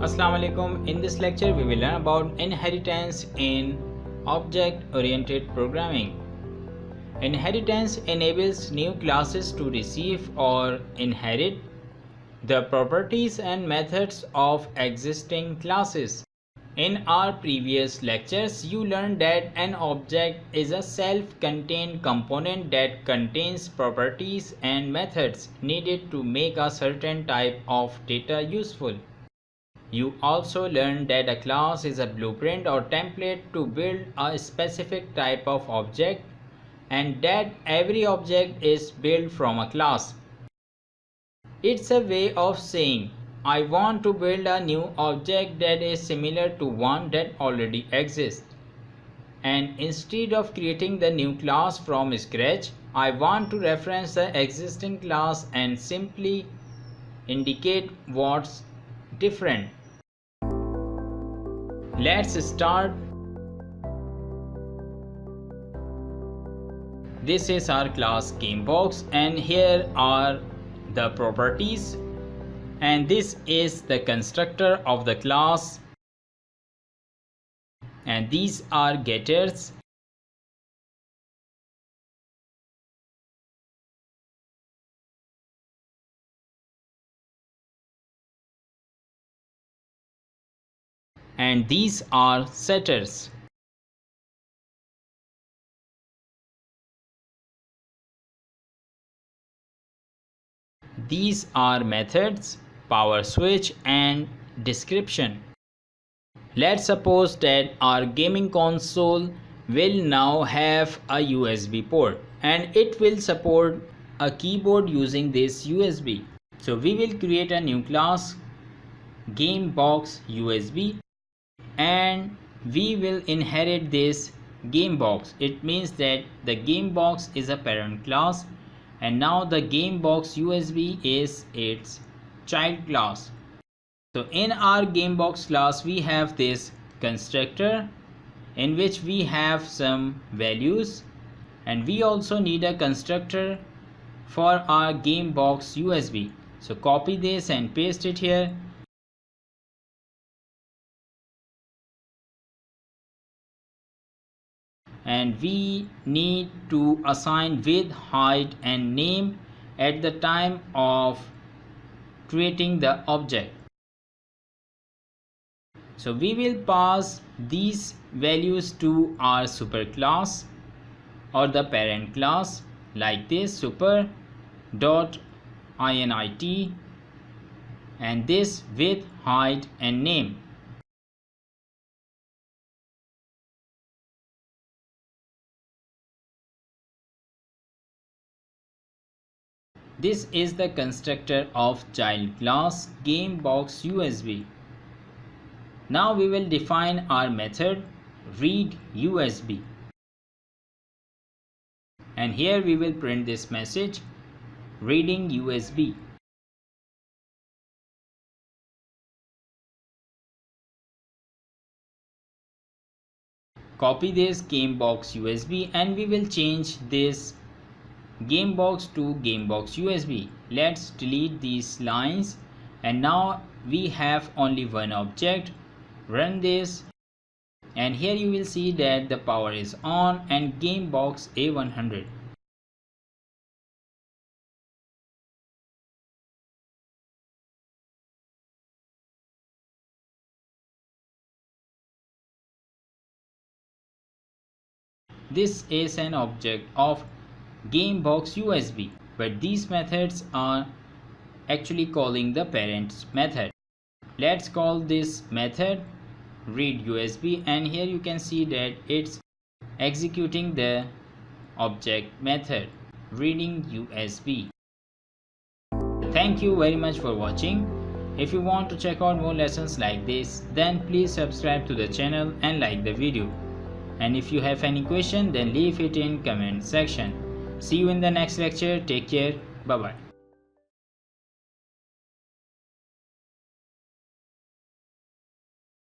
Assalamu alaikum. In this lecture we will learn about inheritance in object-oriented programming. Inheritance enables new classes to receive or inherit the properties and methods of existing classes. In our previous lectures, you learned that an object is a self-contained component that contains properties and methods needed to make a certain type of data useful. You also learned that a class is a blueprint or template to build a specific type of object, and that every object is built from a class. It's a way of saying, I want to build a new object that is similar to one that already exists. And instead of creating the new class from scratch, I want to reference the existing class and simply indicate what's different. Let's start. This is our class GameBox, and here are the properties, and this is the constructor of the class, and these are getters, and these are setters. These are methods, power switch, and description. Let's suppose that our gaming console will now have a USB port and it will support a keyboard using this USB. So we will create a new class GameBox USB and we will inherit this GameBox. It means that the GameBox is a parent class, and now the GameBox USB is its child class. So in our GameBox class we have this constructor in which we have some values, and we also need a constructor for our GameBox USB. So copy this and paste it here. And we need to assign width, height, and name at the time of creating the object. So we will pass these values to our superclass or the parent class like this, super dot init, and this width, height, and name. This is the constructor of child class GameBox USB. Now we will define our method read USB, and here we will print this message reading USB. Copy this GameBox USB and we will change this GameBox to GameBox USB. Let's delete these lines, and now we have only one object. Run this, and here you will see that the power is on and GameBox A100. This is an object of GameBox USB, but these methods are actually calling the parent's method. Let's call this method read USB, and here you can see that it's executing the object method reading USB. Thank you very much for watching. If you want to check out more lessons like this, then please subscribe to the channel and like the video. And if you have any question, then leave it in comment section. See you in the next lecture. Take care. Bye bye.